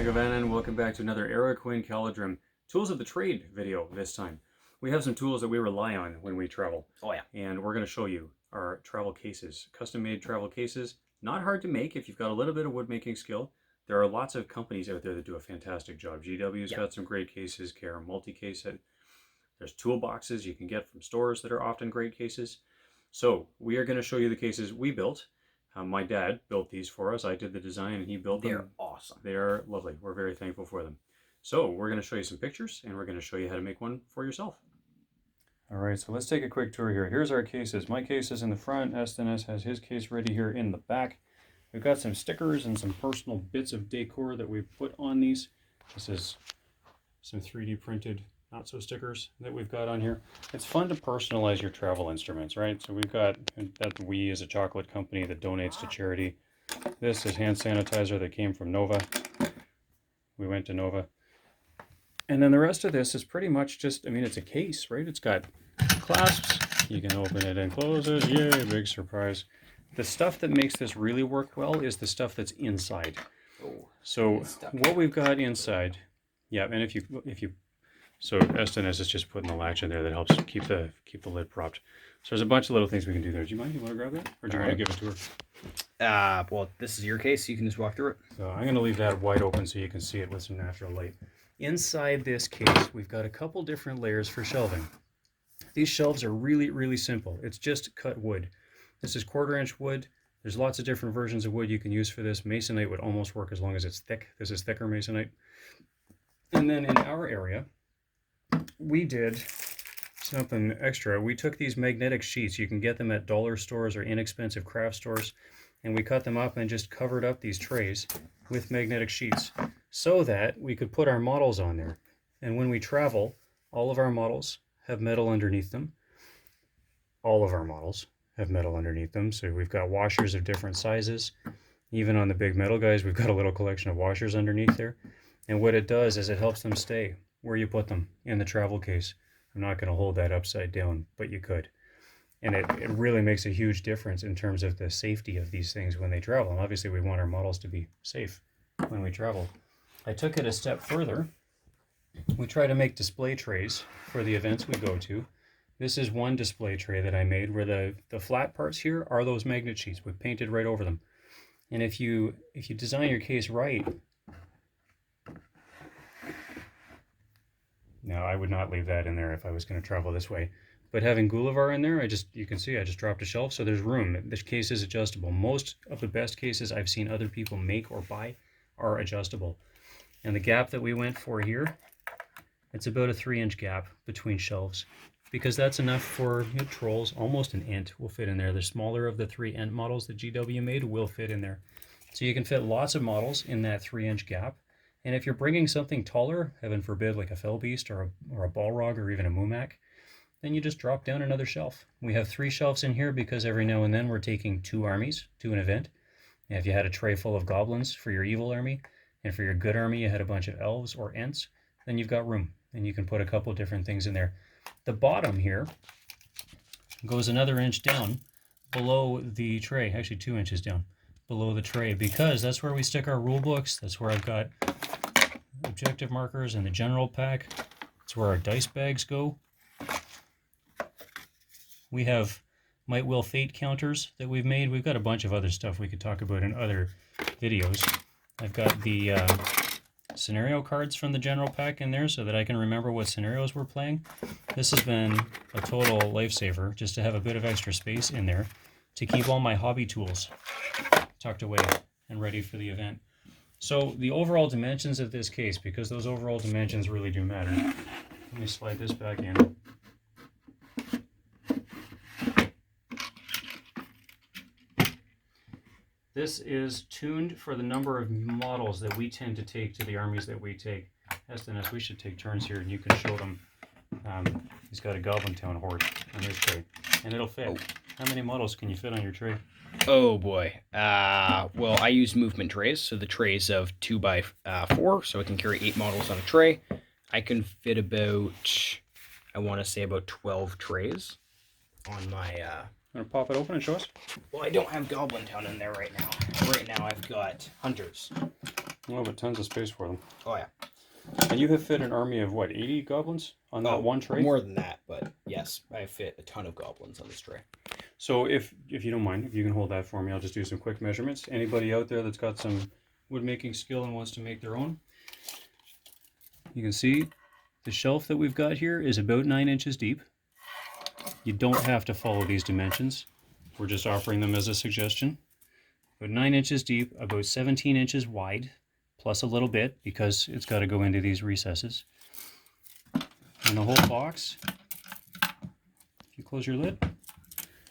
Gavana, and welcome back to another Era Quinn Calidrim Tools of the Trade video this time. We have some tools that we rely on when we travel. Oh yeah. And we're going to show you our travel cases, custom-made travel cases. Not hard to make if you've got a little bit of wood making skill. There are lots of companies out there that do a fantastic job. GW's got some great cases, KR Multi-Case. There's toolboxes you can get from stores that are often great cases. So we are going to show you the cases we built. My dad built these for us. I did the design and he built them. They're awesome. They are lovely. We're very thankful for them. So we're going to show you some pictures and we're going to show you how to make one for yourself. All right, so let's take a quick tour here. Here's our cases. My case is in the front. Estenes has his case ready here in the back. We've got some stickers and some personal bits of decor that we've put on these. This is some 3D printed not-so stickers that we've got on here. It's fun to personalize your travel instruments, right? So we've got that We is a chocolate company that donates to charity. This is hand sanitizer that came from Nova. We went to Nova. And then the rest of this is pretty much just, I mean, it's a case, right? It's got clasps. You can open it and close it. Yay, big surprise. The stuff that makes this really work well is the stuff that's inside. Oh, so what we've got inside, yeah, and if you so Estenes is just putting the latch in there that helps keep the lid propped. So there's a bunch of little things we can do there. Do you mind? You want to grab that? Or do you want to give it to her? Well, this is your case. You can just walk through it. So I'm going to leave that wide open so you can see it with some natural light. Inside this case, we've got a couple different layers for shelving. These shelves are really, really simple. It's just cut wood. This is 1/4-inch wood. There's lots of different versions of wood you can use for this. Masonite would almost work as long as it's thick. This is thicker Masonite. And then in our area, we did something extra. We took these magnetic sheets. You can get them at dollar stores or inexpensive craft stores. And we cut them up and just covered up these trays with magnetic sheets so that we could put our models on there. And when we travel, all of our models have metal underneath them. All of our models have metal underneath them. So we've got washers of different sizes. Even on the big metal guys, we've got a little collection of washers underneath there. And what it does is it helps them stay where you put them in the travel case. I'm not going to hold that upside down, but you could. And it really makes a huge difference in terms of the safety of these things when they travel. And obviously we want our models to be safe when we travel. I took it a step further. We try to make display trays for the events we go to. This is one display tray that I made where the flat parts here are those magnet sheets. We painted right over them. And if you design your case right, now I would not leave that in there if I was going to travel this way. But having Gullivar in there, you can see I just dropped a shelf, so there's room. This case is adjustable. Most of the best cases I've seen other people make or buy are adjustable. And the gap that we went for here, it's about a 3-inch gap between shelves, because that's enough for trolls. Almost an Ent will fit in there. The smaller of the 3 Ent models that GW made will fit in there. So you can fit lots of models in that 3-inch gap. And if you're bringing something taller, heaven forbid, like a fell beast or a Balrog or even a Mumak, then you just drop down another shelf. We have 3 shelves in here because every now and then we're taking 2 armies to an event. And if you had a tray full of goblins for your evil army, and for your good army you had a bunch of elves or Ents, then you've got room, and you can put a couple different things in there. The bottom here goes another inch down below the tray, actually 2 inches down below the tray, because that's where we stick our rule books. That's where I've got objective markers and the general pack. That's where our dice bags go. We have Might Will Fate counters that we've made. We've got a bunch of other stuff we could talk about in other videos. I've got the scenario cards from the general pack in there so that I can remember what scenarios we're playing. This has been a total lifesaver just to have a bit of extra space in there to keep all my hobby tools tucked away and ready for the event. So the overall dimensions of this case, because those overall dimensions really do matter. Let me slide this back in. This is tuned for the number of models that we tend to take to the armies that we take. Estenes, we should take turns here and you can show them. He's got a Goblin Town horde on his tray, and it'll fit. How many models can you fit on your tray? Oh boy. Well, I use movement trays, so the trays of 2x4, so I can carry 8 models on a tray. I can fit about, I want to say about 12 trays on my Want to pop it open and show us? Well, I don't have Goblin Town in there right now. Right now I've got Hunters. Oh, but tons of space for them. Oh yeah. And you have fit an army of what, 80 goblins on that one tray? More than that, but yes, I fit a ton of goblins on this tray. So if you don't mind, if you can hold that for me, I'll just do some quick measurements. Anybody out there that's got some wood making skill and wants to make their own, you can see the shelf that we've got here is about 9 inches deep. You don't have to follow these dimensions. We're just offering them as a suggestion. About 9 inches deep, about 17 inches wide, plus a little bit because it's got to go into these recesses. And the whole box, if you close your lid,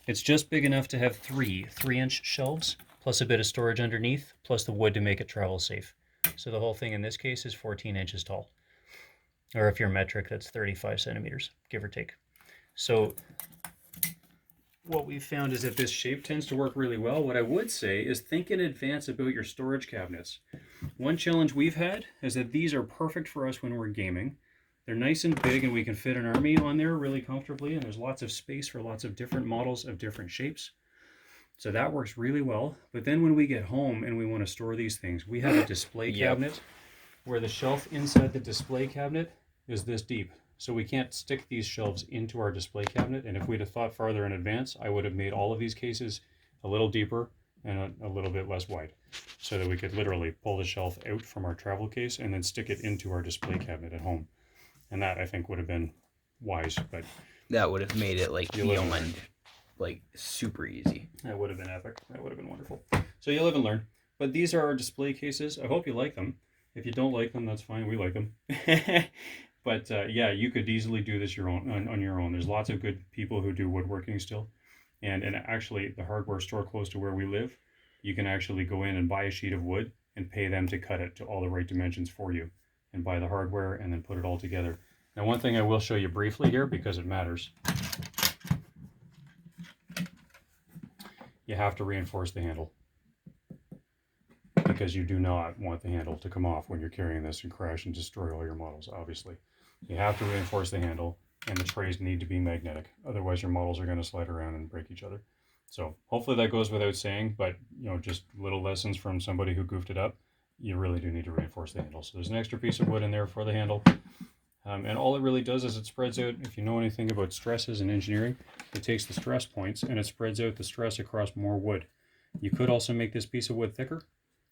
it's just big enough to have 3-inch shelves, plus a bit of storage underneath, plus the wood to make it travel safe. So the whole thing in this case is 14 inches tall. Or if you're metric, that's 35 centimeters, give or take. So what we've found is that this shape tends to work really well. What I would say is think in advance about your storage cabinets. One challenge we've had is that these are perfect for us when we're gaming. They're nice and big and we can fit an army on there really comfortably, and there's lots of space for lots of different models of different shapes. So that works really well. But then when we get home and we want to store these things, we have a display cabinet where the shelf inside the display cabinet is this deep. So we can't stick these shelves into our display cabinet. And if we'd have thought farther in advance, I would have made all of these cases a little deeper and a little bit less wide so that we could literally pull the shelf out from our travel case and then stick it into our display cabinet at home. And that, I think, would have been wise. But that would have made it like beyond, like super easy. That would have been epic. That would have been wonderful. So you live and learn. But these are our display cases. I hope you like them. If you don't like them, that's fine. We like them. But yeah, you could easily do this on your own. There's lots of good people who do woodworking still. And actually, the hardware store close to where we live, you can actually go in and buy a sheet of wood and pay them to cut it to all the right dimensions for you and buy the hardware and then put it all together. Now, one thing I will show you briefly here because it matters. You have to reinforce the handle because you do not want the handle to come off when you're carrying this and crash and destroy all your models, obviously. You have to reinforce the handle, and the trays need to be magnetic. Otherwise, your models are going to slide around and break each other. So hopefully that goes without saying, but just little lessons from somebody who goofed it up. You really do need to reinforce the handle. So there's an extra piece of wood in there for the handle. And all it really does is it spreads out, if you know anything about stresses in engineering, it takes the stress points and it spreads out the stress across more wood. You could also make this piece of wood thicker.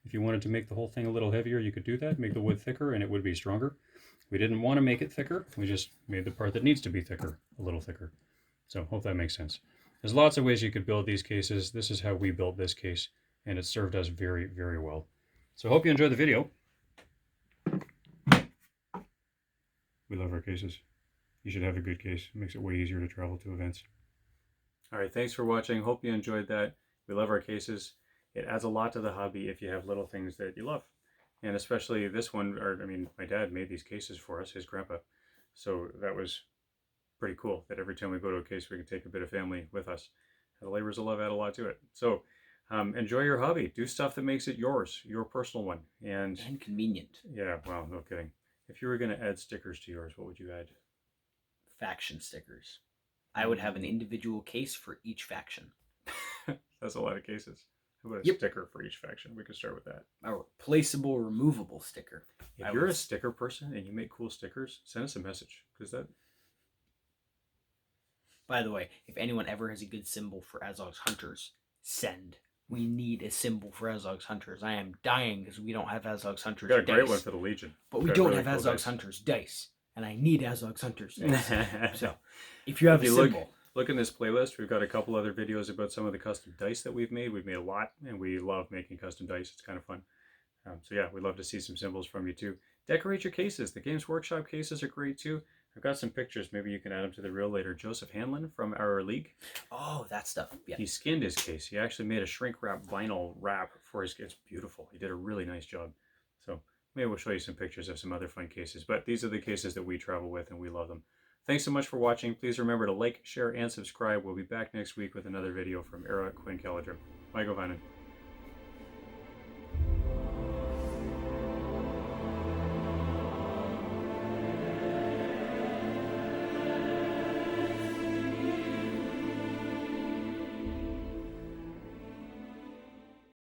If you wanted to make the whole thing a little heavier, you could do that, make the wood thicker, and it would be stronger. We didn't want to make it thicker. We just made the part that needs to be thicker a little thicker. So hope that makes sense. There's lots of ways you could build these cases. This is how we built this case, and it served us very, very well. So I hope you enjoyed the video. We love our cases. You should have a good case. It makes it way easier to travel to events. All right, thanks for watching. Hope you enjoyed that. We love our cases. It adds a lot to the hobby if you have little things that you love. And especially this one, my dad made these cases for us, his grandpa. So that was pretty cool that every time we go to a case, we can take a bit of family with us. The labors of love add a lot to it. So enjoy your hobby. Do stuff that makes it yours, your personal one. And convenient. Yeah, well, no kidding. If you were going to add stickers to yours, what would you add? Faction stickers. I would have an individual case for each faction. That's a lot of cases. How about a sticker for each faction? We could start with that. A replaceable, removable sticker. If you're a sticker person and you make cool stickers, send us a message. By the way, if anyone ever has a good symbol for Azog's Hunters, send. We need a symbol for Azog's Hunters. I am dying because we don't have Azog's Hunters dice. We got a great one for the Legion. But we don't have Azog's Hunters dice. And I need Azog's Hunters dice. So, if you have a symbol... Look in this playlist. We've got a couple other videos about some of the custom dice that we've made. We've made a lot, and we love making custom dice. It's kind of fun. So yeah, we'd love to see some symbols from you too. Decorate your cases. The Games Workshop cases are great too. I've got some pictures. Maybe you can add them to the reel later. Joseph Hanlon from our league. Oh, that stuff. Yeah. He skinned his case. He actually made a shrink wrap vinyl wrap for his case. It's beautiful. He did a really nice job. So maybe we'll show you some pictures of some other fun cases. But these are the cases that we travel with, and we love them. Thanks so much for watching. Please remember to like, share, and subscribe. We'll be back next week with another video from Era Quinn Caladrim. Bye, Govanen.